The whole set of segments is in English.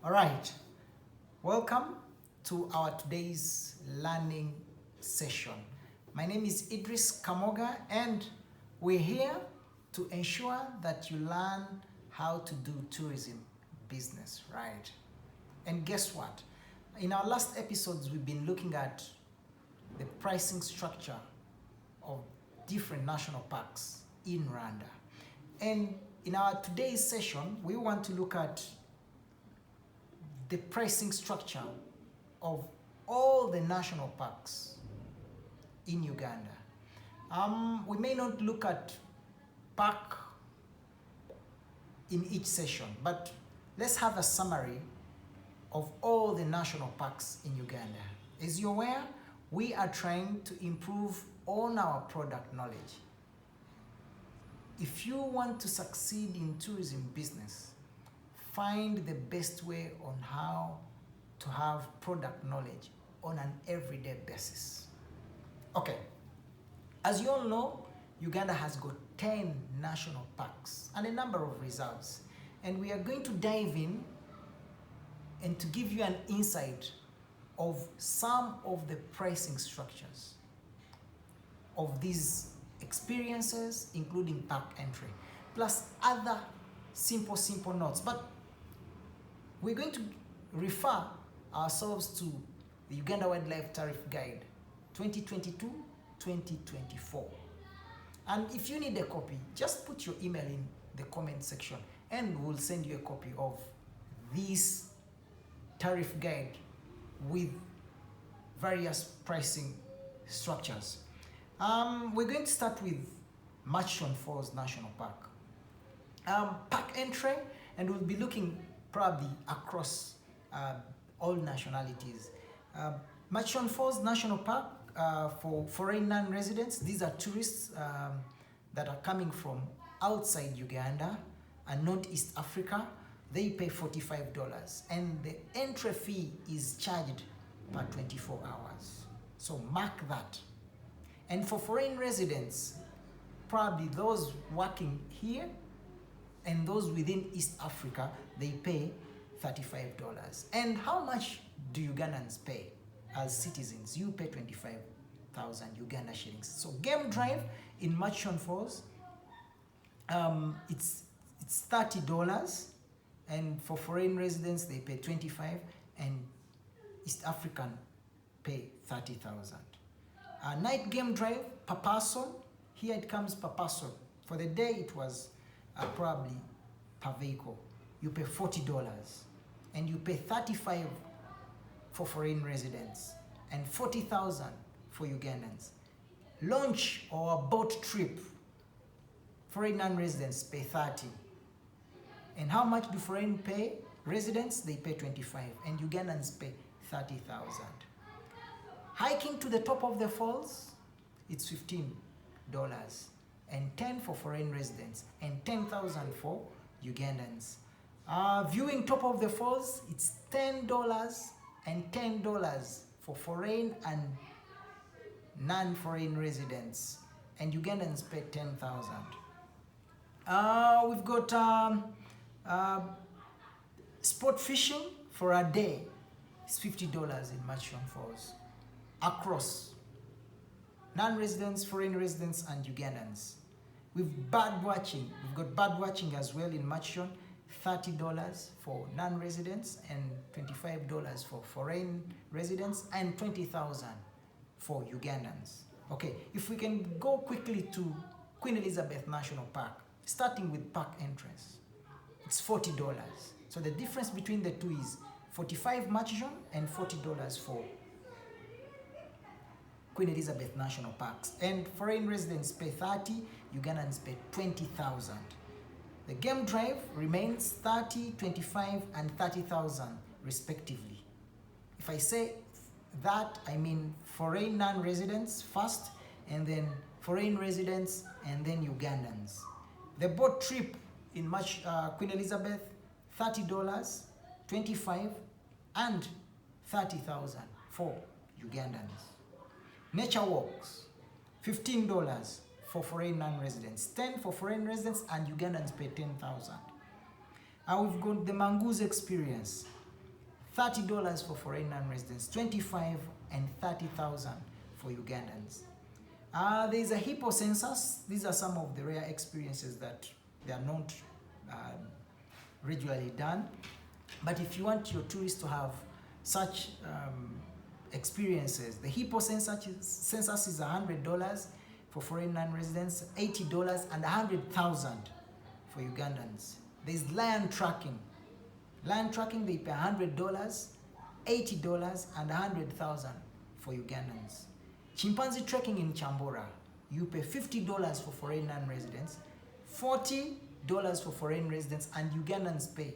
All right, welcome to our today's learning session. My name is Idris Kamoga, and we're here to ensure that you learn how to do tourism business, right? And guess what? In our last episodes, we've been looking at the pricing structure of different national parks in Rwanda. And in our today's session, we want to look at the pricing structure of all the national parks in Uganda. We may not look at park in each session, but let's have a summary of all the national parks in Uganda. As you're aware, we are trying to improve on our product knowledge. If you want to succeed in tourism business, find the best way on how to have product knowledge on an everyday basis. Okay, as you all know, Uganda has got 10 national parks and a number of reserves. And we are going to dive in and to give you an insight of some of the pricing structures of these experiences, including park entry, plus other simple notes. But we're going to refer ourselves to the Uganda Wildlife Tariff Guide 2022-2024. And if you need a copy, just put your email in the comment section and we'll send you a copy of this tariff guide with various pricing structures. We're going to start with Murchison Falls National Park. Park entry, and we'll be looking probably across all nationalities. Murchison Falls National Park for foreign non-residents. These are tourists that are coming from outside Uganda and Northeast Africa. They pay $45, and the entry fee is charged per 24 hours. So mark that. And for foreign residents, probably those working here and those within East Africa, they pay $35. And how much do Ugandans pay as citizens? You pay 25,000 Uganda shillings. So game drive in Murchison Falls, it's $30, and for foreign residents they pay 25, and East African pay 30,000. Night game drive per person. Here it comes per person. For the day it was probably per vehicle. You pay $40, and you pay 35 for foreign residents and 40,000 for Ugandans. Launch or a boat trip, foreign non-residents pay 30. And how much do foreign pay? Residents, they pay 25, and Ugandans pay 30,000. Hiking to the top of the falls, it's $15, and 10 for foreign residents, and 10,000 for Ugandans. Viewing top of the falls, it's $10 and $10 for foreign and non-foreign residents, and Ugandans pay 10,000. We've got sport fishing for a day. It's $50 in Murchison Falls across non-residents, foreign residents, and Ugandans. We've bird watching. We've got bird watching as well in Murchison, $30 for non-residents and $25 for foreign residents and 20,000 for Ugandans. Okay, if we can go quickly to Queen Elizabeth National Park, starting with park entrance, it's $40. So the difference between the two is $45 Murchison and $40 for Queen Elizabeth National Parks. And foreign residents pay 30, Ugandans pay 20,000. The game drive remains 30, 25, and 30,000 respectively. If I say that, I mean foreign non-residents first, and then foreign residents, and then Ugandans. The boat trip in Queen Elizabeth, $30, 25, and 30,000 for Ugandans. Nature walks, $15 for foreign non-residents, 10 for foreign residents, and Ugandans pay 10,000. We've got the Mongoose experience, $30 for foreign non-residents, 25 and 30,000 for Ugandans. There's a hippo census. These are some of the rare experiences that they are not regularly done. But if you want your tourists to have such experiences, the hippo census is $100 for foreign non-residents, $80 and 100,000 for Ugandans. There's lion tracking. Lion tracking, they pay $100, $80 and 100,000 for Ugandans. Chimpanzee trekking in Chambora, you pay $50 for foreign non-residents, $40 for foreign residents, and Ugandans pay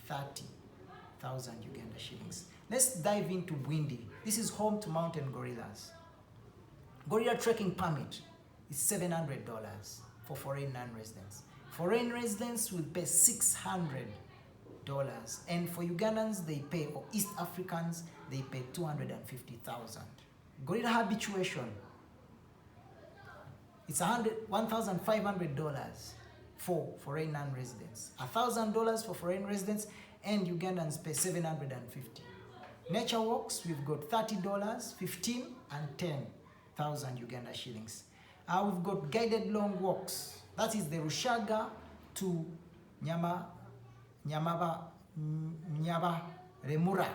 30,000 Uganda shillings. Let's dive into Bwindi. This is home to mountain gorillas. Gorilla trekking permit is $700 for foreign non-residents. Foreign residents will pay $600, and for Ugandans they pay, or East Africans, they pay $250,000. Gorilla habituation, it's $1,500 for foreign non-residents, $1,000 for foreign residents, and Ugandans pay $750. Nature walks, we've got $30, 15 and 10,000 Uganda shillings. We've got guided long walks. That is the Rushaga to Nyaba Remura.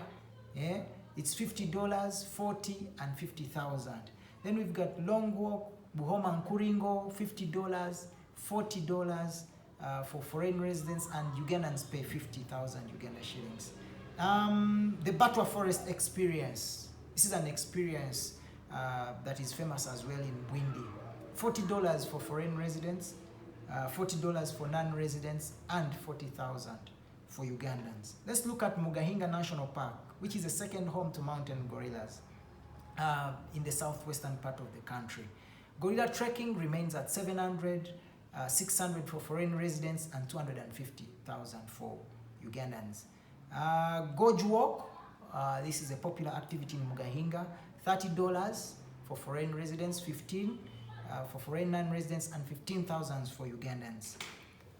Yeah? It's $50, 40 and 50,000. Then we've got long walk, Buhoma Nkuringo, $50, $40 for foreign residents, and Ugandans pay 50,000 Uganda shillings. The Batwa Forest experience. This is an experience that is famous as well in Bwindi. $40 for foreign residents, $40 for non-residents, and 40,000 for Ugandans. Let's look at Mugahinga National Park, which is the second home to mountain gorillas in the southwestern part of the country. Gorilla trekking remains at $700, $600 for foreign residents, and 250,000 for Ugandans. Gorge walk, this is a popular activity in Mugahinga, $30 for foreign residents, 15 for foreign non-residents, and 15,000 for Ugandans.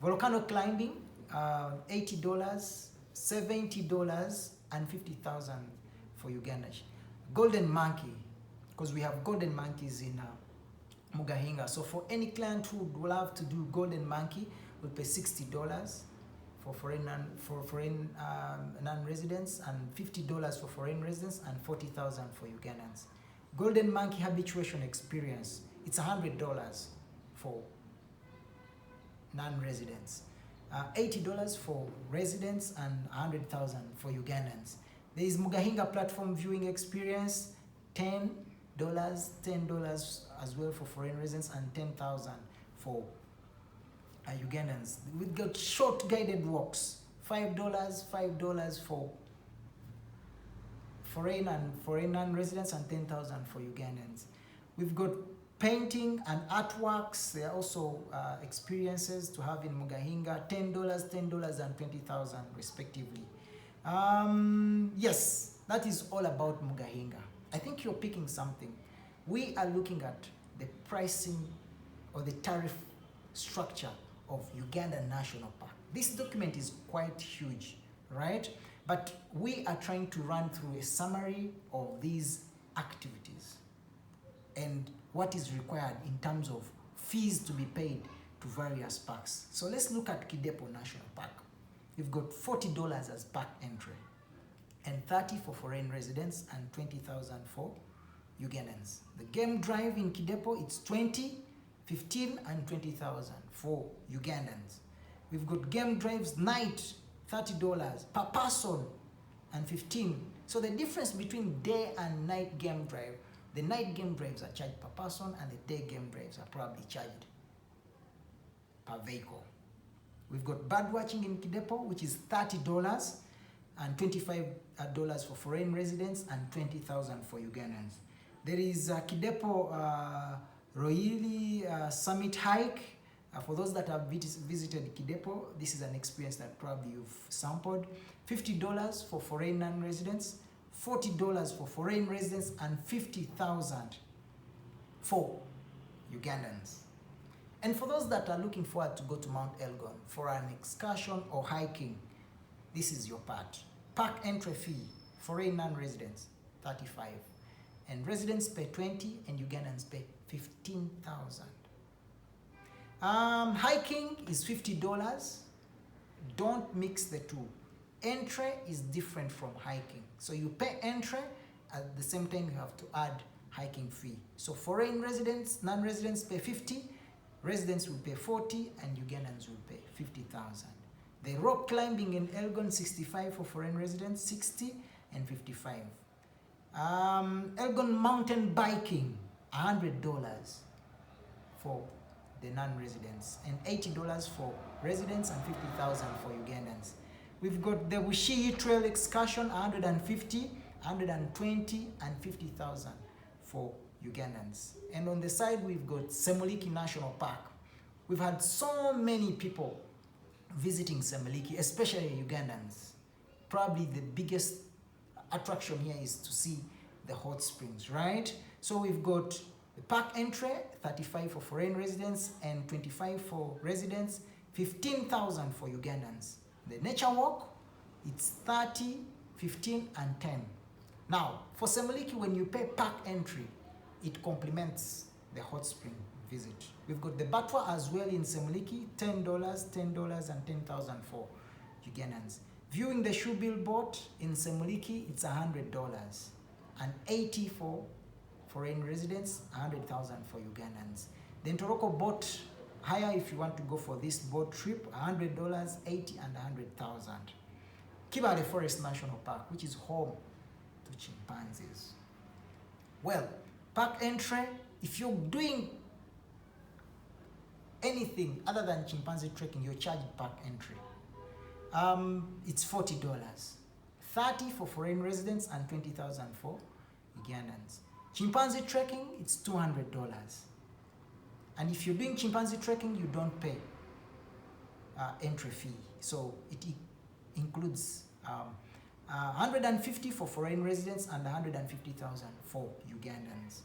Volcano climbing, $80, $70 and 50,000 for Uganda. Golden monkey, because we have golden monkeys in Mugahinga. So for any client who would love to do golden monkey, we'll pay $60 for foreign non-residents, and $50 for foreign residents, and 40,000 for Ugandans. Golden monkey habituation experience, it's $100 for non-residents, $80 for residents, and 100,000 for Ugandans. There is Mugahinga platform viewing experience, $10 as well for foreign residents, and 10,000 for Ugandans. We've got short guided walks, $5 for foreign non-residents, and 10,000 for Ugandans. We've got painting and artworks. There are also experiences to have in Mugahinga, $10 and 20,000 respectively. Yes, that is all about Mugahinga. I think you're picking something. We are looking at the pricing or the tariff structure of Uganda National Park. This document is quite huge, right? But we are trying to run through a summary of these activities and what is required in terms of fees to be paid to various parks. So let's look at Kidepo National Park. We've got $40 as park entry, and 30 for foreign residents, and 20,000 for Ugandans. The game drive in Kidepo, it's 20, 15 and 20,000 for Ugandans. We've got game drives night, $30 per person, and 15. So the difference between day and night game drive, the night game drives are charged per person, and the day game drives are probably charged per vehicle. We've got bird watching in Kidepo, which is $30 and $25 for foreign residents, and 20,000 for Ugandans. There is Kidepo Royili Summit Hike. For those that have visited Kidepo, this is an experience that probably you've sampled. $50 for foreign non-residents, $40 for foreign residents, and 50,000 for Ugandans. And for those that are looking forward to go to Mount Elgon for an excursion or hiking, this is your part. Park entry fee, foreign non-residents, 35. And residents pay 20 and Ugandans pay 15,000. Hiking is $50. Don't mix the two. Entry is different from hiking. So you pay entry, at the same time you have to add hiking fee. So foreign residents, non-residents pay 50, residents will pay 40, and Ugandans will pay 50,000. The rock climbing in Elgon, 65 for foreign residents, 60 and 55. Elgon mountain biking, $100 for the non-residents, and $80 for residents, and 50,000 for Ugandans. We've got the Bushiyi Trail excursion, 150, 120, and 50,000 for Ugandans. And on the side, we've got Semuliki National Park. We've had so many people visiting Semuliki, especially Ugandans. Probably the biggest attraction here is to see the hot springs, right? So we've got the park entry, 35 for foreign residents and 25 for residents, 15,000 for Ugandans. The nature walk, it's 30, 15, and 10. Now, for Semuliki, when you pay park entry, it complements the hot spring visit. We've got the Batwa as well in Semuliki, $10, $10, and 10,000 for Ugandans. Viewing the shoebill boat in Semuliki, it's $100, and 80 for foreign residents, 100,000 for Ugandans. The Ntoroko boat hire, if you want to go for this boat trip, $100, 80, and 100,000. Kibale Forest National Park, which is home to chimpanzees. Well, park entry, if you're doing anything other than chimpanzee trekking, you're charged park entry. It's $40, 30 for foreign residents and 20,000 for Ugandans. Chimpanzee trekking, it's $200. And if you're doing chimpanzee trekking, you don't pay entry fee. So it includes 150 for foreign residents and 150,000 for Ugandans.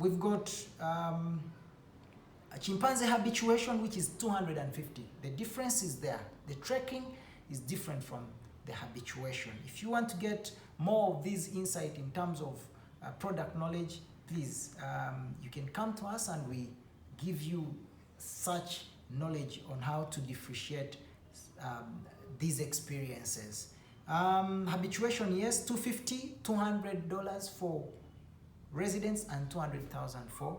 We've got a chimpanzee habituation, which is 250. The difference is there. The trekking is different from the habituation. If you want to get more of this insight in terms of product knowledge, please, you can come to us and we give you such knowledge on how to differentiate these experiences. Habituation, yes, $250, $200 for residents and 200,000 for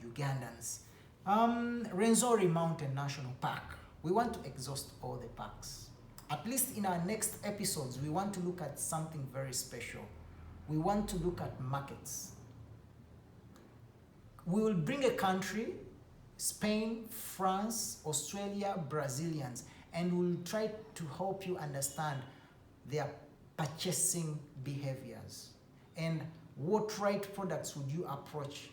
Ugandans. Rwenzori Mountain National Park. We want to exhaust all the parks. At least in our next episodes, we want to look at something very special. We want to look at markets. We will bring a country, Spain, France, Australia, Brazilians, and we'll try to help you understand their purchasing behaviors and what right products would you approach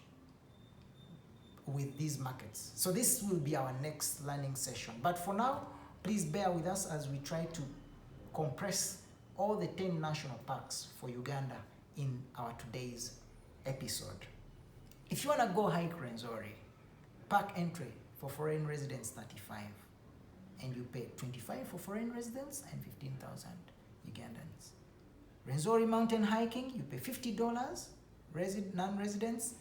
with these markets. So this will be our next learning session. But for now, please bear with us as we try to compress all the 10 national parks for Uganda in our today's episode. If you want to go hike Rwenzori, park entry for foreign residents, 35, and you pay 25 for foreign residents and 15,000 Ugandans. Rwenzori mountain hiking, you pay $50, non-residents,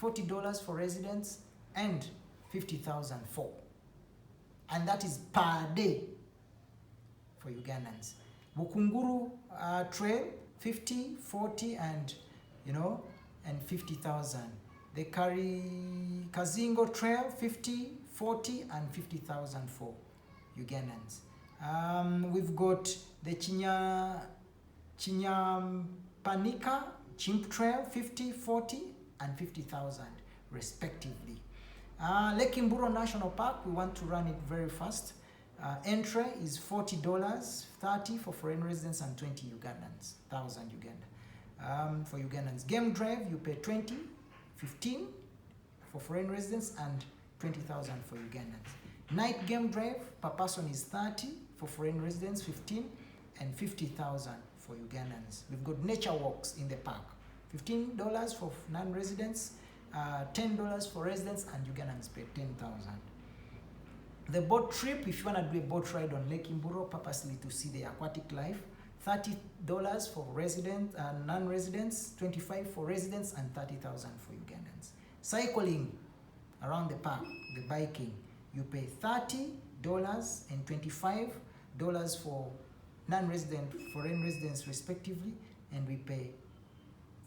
$40 for residents, and 50,000 for. And that is per day for Ugandans. Bukunguru trail, 50, 40, and and 50,000. The Kazingo trail, 50, 40, and 50,000 for Ugandans. We've got the Chinyampanika Chimp Trail, 50, 40, and 50,000 respectively. Lake Imburo National Park, we want to run it very fast. Entry is $40, 30 for foreign residents and 20 thousand Uganda. For Ugandans. Game drive, you pay 20, 15 for foreign residents and 20,000 for Ugandans. Night game drive per person is 30 for foreign residents, 15 and 50,000 for Ugandans. We've got nature walks in the park, $15 for non-residents, $10 for residents, and Ugandans pay 10,000. The boat trip, if you want to do a boat ride on Lake Imburo purposely to see the aquatic life, $30 for resident and non-residents, 25 for residents, and 30,000 for Ugandans. Cycling around the park, the biking, you pay $30 and $25 for non-resident, foreign residents respectively, and we pay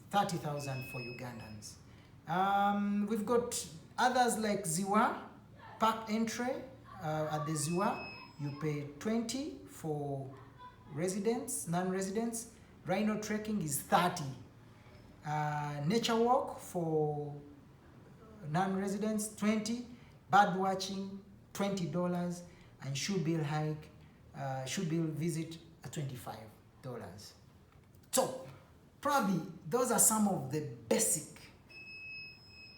30,000 for Ugandans. We've got others like Ziwa, park entry at the Ziwa, you pay 20 for residents, non-residents. Rhino trekking is 30. Nature walk for non-residents, 20. Bird watching, $20. And shoebill hike, shoebill visit, $25. So probably those are some of the basic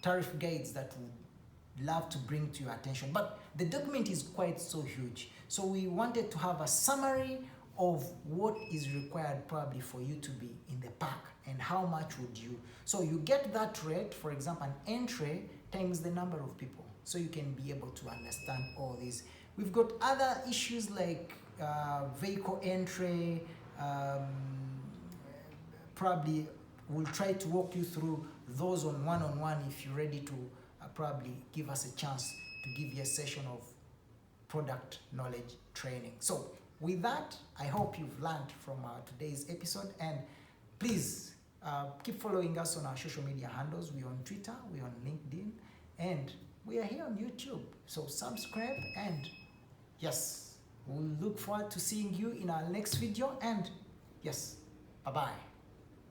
tariff guides that would love to bring to your attention. But the document is quite so huge. So we wanted to have a summary of what is required probably for you to be in the park and how much would you. So you get that rate, for example, an entry times the number of people. So you can be able to understand all these. We've got other issues like vehicle entry. Probably we'll try to walk you through those on one-on-one if you're ready to probably give us a chance to give you a session of product knowledge training. So with that, I hope you've learned from today's episode, and please keep following us on our social media handles. We're on Twitter, we're on LinkedIn, and we are here on YouTube. So subscribe, and yes, we'll look forward to seeing you in our next video, and yes, bye-bye.